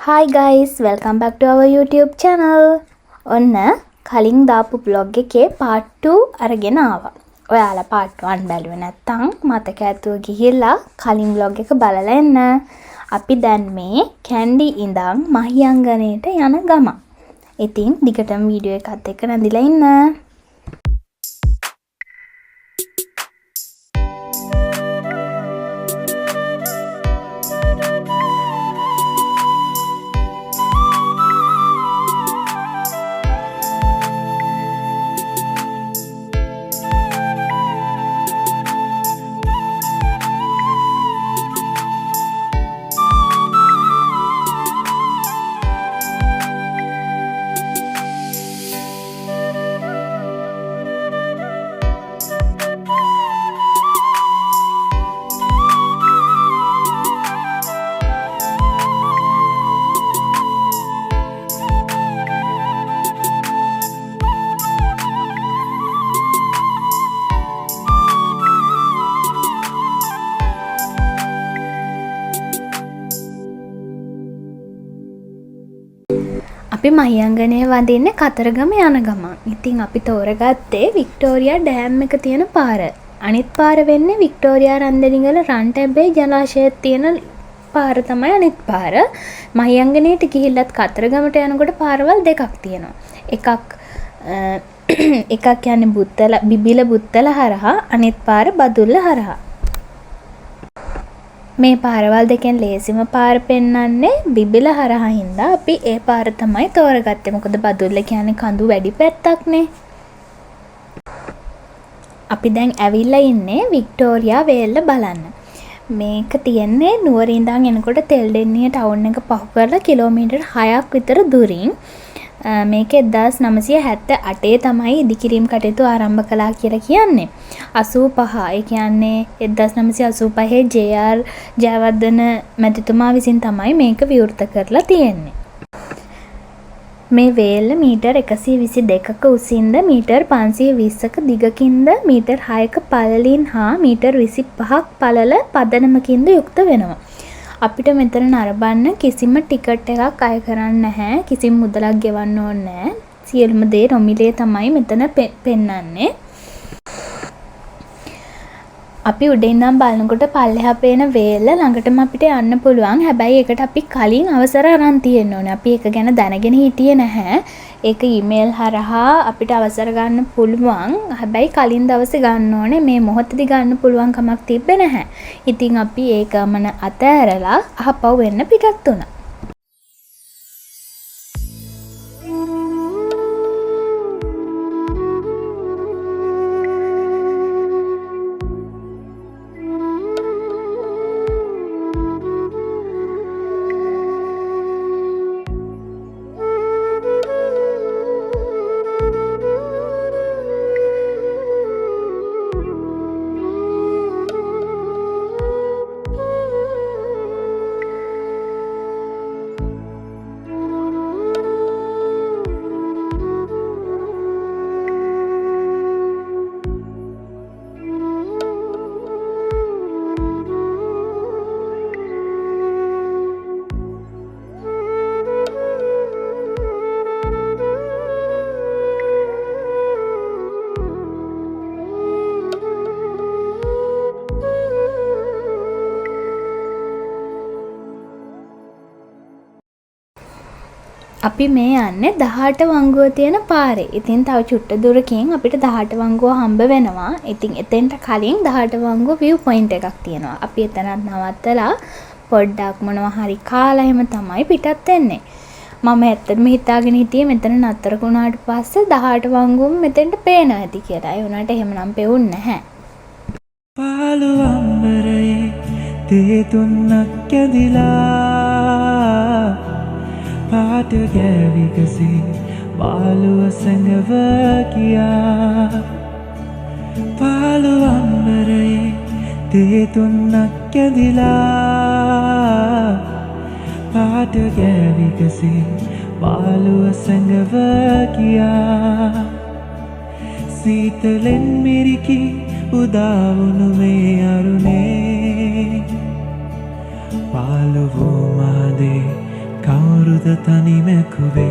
Hi guys, welcome back to our YouTube channel. ඔන්න කලින් දාපු vlog එකේ part 2 අරගෙන ආවා. ඔයාලා part 1 බැලුවේ නැත්නම් මතක ඇතුව ගිහිල්ලා කලින් vlog එක බලලා එන්න. අපි දැන් මේ කැන්ඩි ඉඳන් මහියංගනේට යන ගමන්. ඉතින් දිගටම වීඩියෝ එකත් එක්ක නැඳිලා ඉන්න. අපි මහියංගනය වදින්නේ කතරගම යන ගමන්. ඉතින් අපි තෝරගත්තේ වික්ටෝරියා ඩෑම් එක තියෙන පාර. අනිත් පාර වෙන්නේ වික්ටෝරියා රන්දනිගල රන්ටැබ්බේ ජලාශය තියෙන පාර තමයි අනිත් පාර. මහියංගනයට ගිහිල්ලත් කතරගමට යනකොට පාරවල් දෙකක් තියෙනවා. එකක් යන්නේ බිබිල බුත්තල හරහා අනිත් පාර බදුල්ල හරහා. මේ පාරවල් දෙකෙන් ලේසිම පාර පෙන්වන්නේ බිබිල හරහා හින්දා අපි ඒ පාර තමයි තෝරගත්තේ. මොකද බදුල්ල කියන්නේ කඳු වැඩි පැත්තක්නේ. අපි දැන් ඇවිල්ලා ඉන්නේ වික්ටෝරියා වේල්ල බලන්න. මේක තියෙන්නේ නුවර ඉඳන් එනකොට තෙල්ඩෙණිය ටවුන් එක පහු කරලා කිලෝමීටර් 6ක් විතර දුරින්. මේක 1978 තමයි ඉදිකිරීම් කටයුතු ආරම්භ කළා කියලා කියන්නේ. 85 ඒ කියන්නේ 1985 JR ජයවර්ධන මැතිතුමා විසින් තමයි මේක විවෘත කරලා තියෙන්නේ. මේ වේල්ල මීටර් 122ක උසින්ද මීටර් 520ක දිගකින්ද මීටර් 6ක පළලින් හා මීටර් 25ක් පළල පදනමකින්ද යුක්ත වෙනවා. අපිට මෙතන නරඹන්න කිසිම ටිකට් එකක් අය කරන්න නැහැ. කිසිම මුදලක් ගෙවන්න ඕනේ නැහැ. සියලුම දේ නොමිලේ තමයි මෙතන පෙන්නන්නේ. අපි උඩින් ඉඳන් බලනකොට පල්ලෙහා පේන වේල්ල ළඟටම අපිට යන්න පුළුවන්. හැබැයි ඒකට අපි කලින් අවසර අරන් තියෙන්න ඕනේ. අපි ඒක ගැන දැනගෙන හිටියේ නැහැ. ඒක ඊමේල් හරහා අපිට අවසර ගන්න පුළුවන්. හැබැයි කලින් දවසේ ගන්න ඕනේ. මේ මොහොතේදී ගන්න පුළුවන් කමක් තිබ්බේ නැහැ. ඉතින් අපි ඒ ගමන අතෑරලා අහපව් වෙන්න පිටත් වුණා. අපි මේ යන්නේ 18 වංගුව තියෙන පාරේ. ඉතින් තව චුට්ට දුරකින් අපිට 18 වංගුව හම්බ වෙනවා. ඉතින් එතෙන්ට කලින් 18 වංගුව view point එකක් තියෙනවා. අපි එතනත් නවත්තලා පොඩ්ඩක් මොනවා හරි කාලා එහෙම තමයි පිටත් වෙන්නේ. මම ඇත්තටම හිතාගෙන හිටියේ මෙතන නතර වුණාට පස්සේ 18 වංගුවම මෙතෙන්ට පේනවා ඇති කියලා. ඒ වුණාට එහෙමනම් පෙවුන්නේ නැහැ. පාළු අම්බරේ තේ තුන්නක් ඇදිලා පාට ගෑවිකසේ බාලුව සැඟව කියා පාළු අම්බරේ තේ තුන්නක් ඇදිලා පාට ගෑවිකසේ බාලුව සැඟව කියා සීතලෙන් මිරිකි උදාවුණු මේ අරුණේ පාළුවෝ මාදේ කවුරු පුරුද තනිමැකුවේ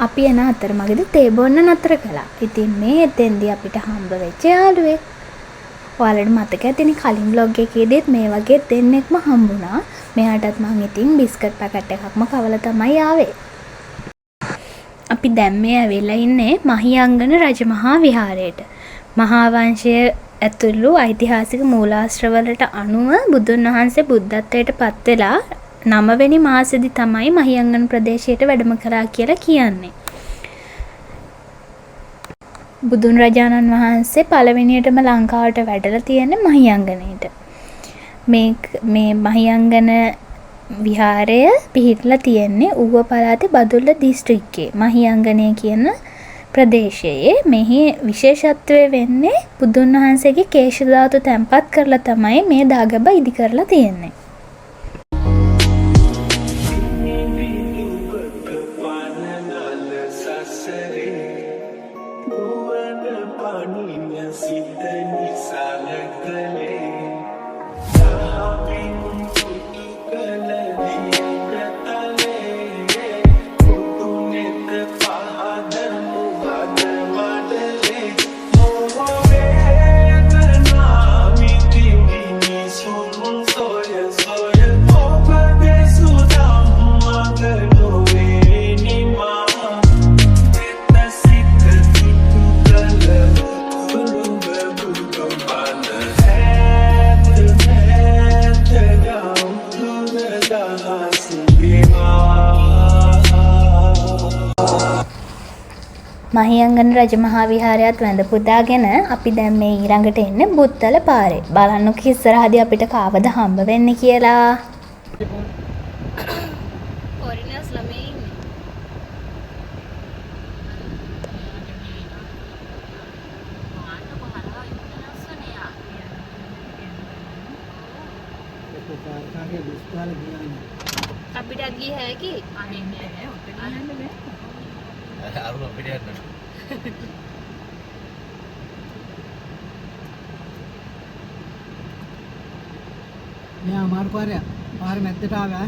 අපි එන අතරමඟදී තේ බොන්න නතර කළා. ඉතින් මේ එතෙන්දී අපිට හම්බ වෙච්ච යාළුවෙක්. ඔයාලට මතක ඇතිනේ කලින් vlog එකේදීත් මේ වගේ දෙන්නෙක්ම හම්බුණා. මෙයාටත් මං ඉතින් බිස්කට් පැකට් එකක්ම කවලා තමයි ආවේ. අපි දැන් මේ ඇවිල්ලා ඉන්නේ මහියංගන රජමහා විහාරයට. මහා වංශය ඇතුළු ඓතිහාසික මූලාශ්‍රවලට අනුව බුදුන් වහන්සේ බුද්ධත්වයට පත් වෙලා 9 වෙනි මාසෙදි තමයි මහියංගන ප්‍රදේශයට වැඩම කරා කියලා කියන්නේ. බුදුන් රජාණන් වහන්සේ පළවෙනියටම ලංකාවට වැඩලා තියෙන්නේ මහියංගනයට. මේ මහියංගන විහාරය පිහිටලා තියෙන්නේ ඌව පළාතේ බදුල්ල දිස්ත්‍රික්කයේ මහියංගනය කියන ප්‍රදේශයේ. මෙහි විශේෂත්වය වෙන්නේ බුදුන් වහන්සේගේ කේශ ධාතු තැන්පත් කරලා තමයි මේ දාගැබ ඉදි කරලා තියෙන්නේ. මහියංගන රජමහා විහාරයත් වැඳ පුදාගෙන අපි දැන් මේ ඊළඟට එන්නේ බුත්තල පාරේ. බලන්නකො ඉස්සරහදී අපිට කාවද හම්බ වෙන්නේ කියලා. ෆොරිනර්ස් ළමයි ඉන්නේ. අපිට ගියේ හැකි අනේ නෑ ඔතන යන්න බෑ. අරුම අපිට යන්න. මේ අමාරු පාරයක්. පාර මැද්දට ආවා.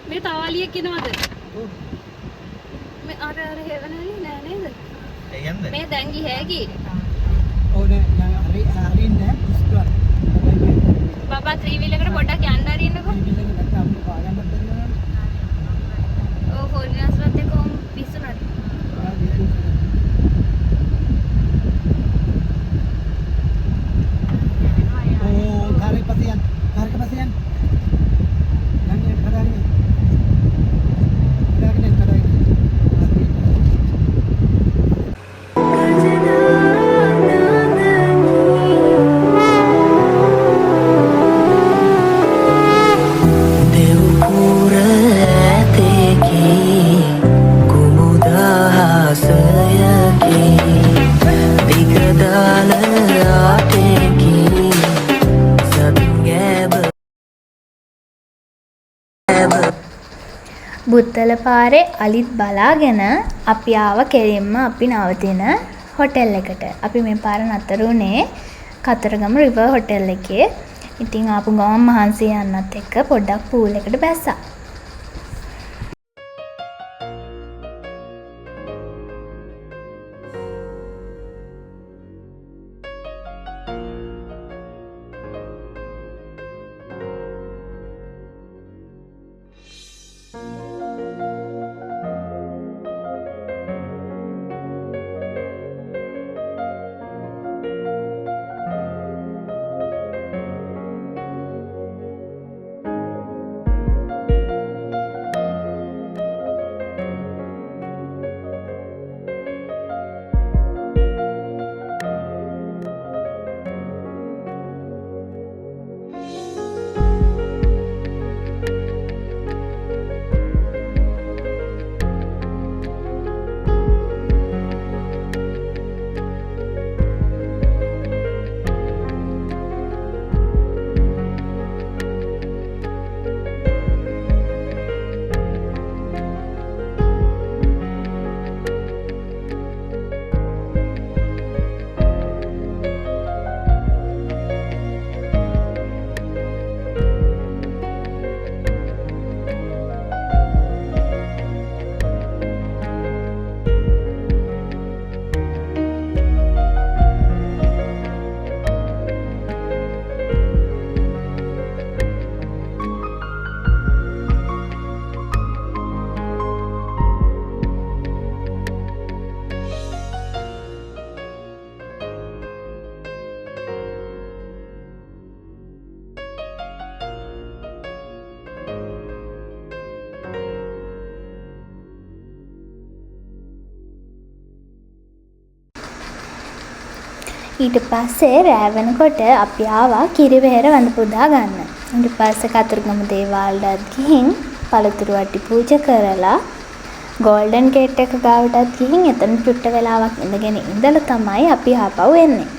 මේ තවාලියක් එනවද? ඔව්. මේ අර හේවනලි නෑ නේද? ඒ යන්නේ. මේ දැන් ගියේ හැකි. ඕනේ හරි හරින්නේ පුස්තර. බබා ත්‍රිවිලකට පොඩ්ඩක් යන්න අරින්නකෝ. ත්‍රිවිලක නැත්නම් අපිට පාගන්න බැරිද? ඔව් ෆොරිනර්ස්ලත් එක්ක කොහොම පිස්සුනද? Oh, tarik pasian. Tarik pasian. Yang kadang ni. Kadang ni. Buttala පාරේ අලිත් බලාගෙන අපි ආව කෙලින්ම අපි නවතින හොටෙල් එකට. අපි මේ පාර නතර වුණේ කතරගම රිවර් හොටෙල් එකේ. ඉතින් ආපු ගමන් මහන්සි යන්නත් එක්ක පොඩ්ඩක් පූල් එකට බැස්සා. ඊට පස්සේ රෑ වෙනකොට අපි ආවා කිරිවෙහෙර වඳ පුදා ගන්න. ඊට පස්සේ කතරගම දේවාලටත් ගිහින් පළතුරු වට්ටි පූජා කරලා ගෝල්ඩන් ගේට් එක ගාවටත් ගිහින් එතන චුට්ට වෙලාවක් ඉඳගෙන ඉඳලා තමයි අපි ආපහු එන්නේ.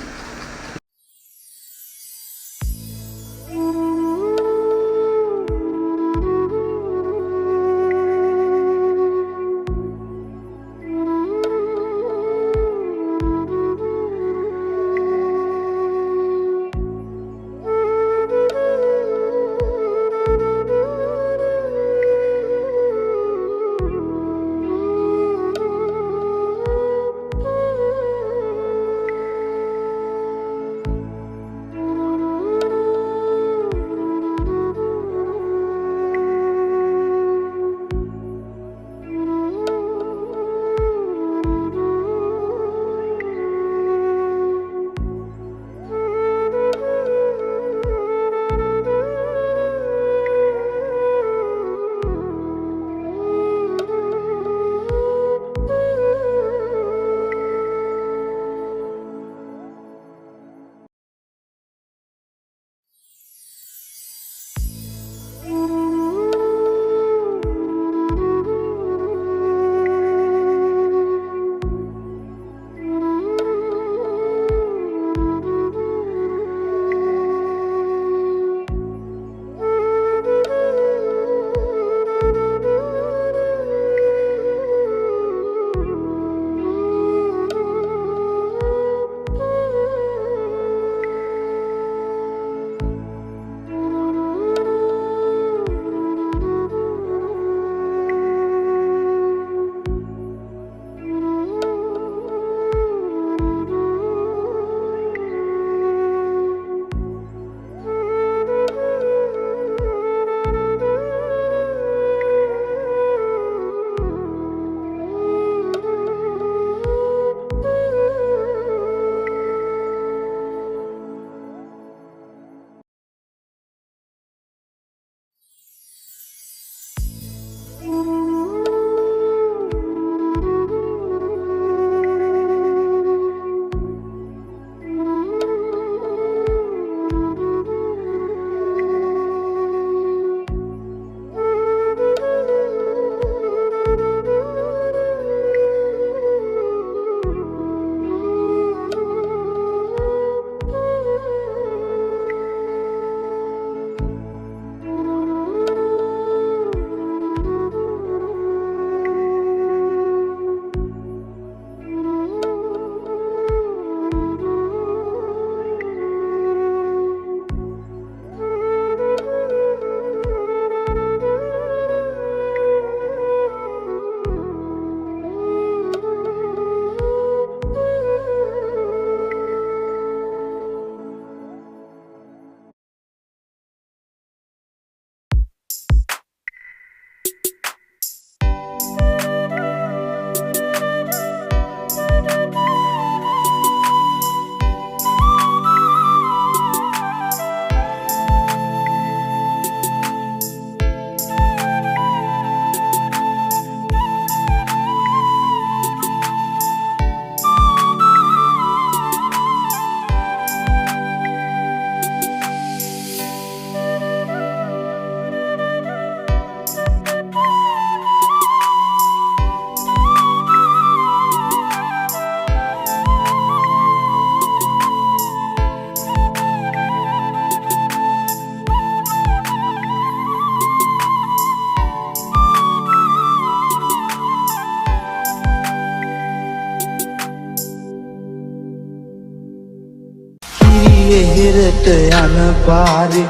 වෙහෙරට යන පාරේ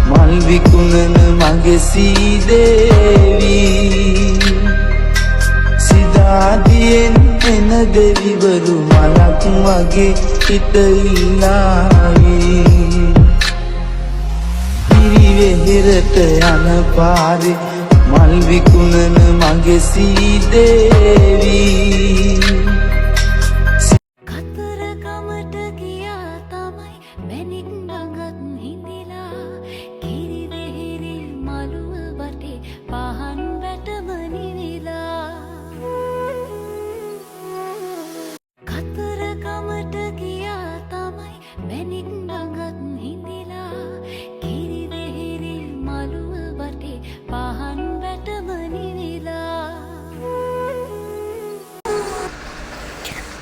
මල් විකුණන මගේ සීදේවි සිතාදියෙන් එන දෙවිවරු මලක් වගේ හිත ඉල්ලාවි පිරිවෙහෙරට යන පාරේ මල් විකුණන මගේ සීදේවි කතරගමට ගියා තමයි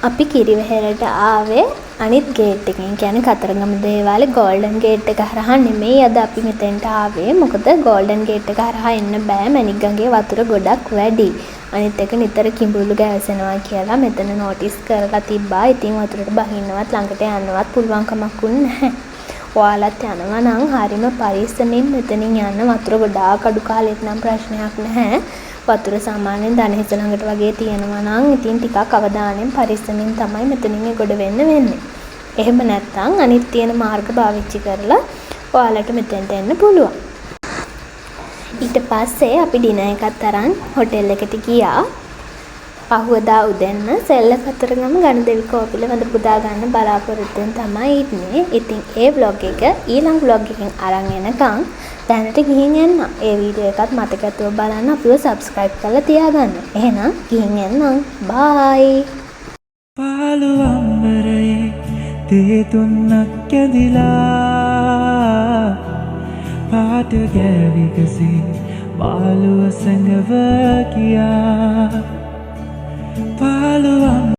අපි කිරිවෙහෙරට ආවේ අනිත් ගේට් එකෙන්. කියන්නේ කතරගම දේවාලේ ගෝල්ඩන් ගේට් එක හරහා නෙමෙයි අද අපි මෙතෙන්ට ආවේ. මොකද ගෝල්ඩන් ගේට් එක හරහා එන්න බෑ. මැණික්ගඟේ වතුර ගොඩක් වැඩි. අනිත් එක නිතර කිඹුළු ගැවසෙනවා කියලා මෙතන නෝටිස් කරලා තිබ්බා. ඉතින් වතුරට බහින්නවත් ළඟට යන්නවත් පුළුවන් කමක් නැහැ. ඔයාලත් යනවා නම් හරිම පරිස්සමින් මෙතනින් යන්න. වතුර ගොඩාක් අඩු කාලෙත් නම් ප්‍රශ්නයක් නැහැ. වතුර සාමාන්‍යයෙන් දණහිස ළඟට වගේ තියෙනවා නම් ඉතින් ටිකක් අවධානයෙන් පරිස්සමින් තමයි මෙතනින් ගොඩ වෙන්නේ. එහෙම නැත්නම් අනිත් තියෙන මාර්ග පාවිච්චි කරලා ඔයාලට මෙතෙන්ට එන්න පුළුවන්. ඊට පස්සේ අපි ඩිනර් එකත් අරන් හොටෙල් එකට ගියා. පහුවදා උදෙන්න සෙල්ල කතරගම ගණදෙවි කෝපිල වඳ පුදා ගන්න බලාපොරොත්තුෙන් තමයි ඉන්නේ. ඉතින් ඒ vlog එක ඊළඟ vlog එකෙන් අරන් එනකන් දැනට ගිහින් එන්න. ඒ වීඩියෝ එකත් මතකතුව බලන්න අපිව subscribe කරලා තියාගන්න. එහෙනම් ගිහින් එන්නම්. bye. පාළු අම්බරයේ තේ තුන්නක් ඇදිලා පාට ගෑවිකසේ මාළුව සැඟව කියා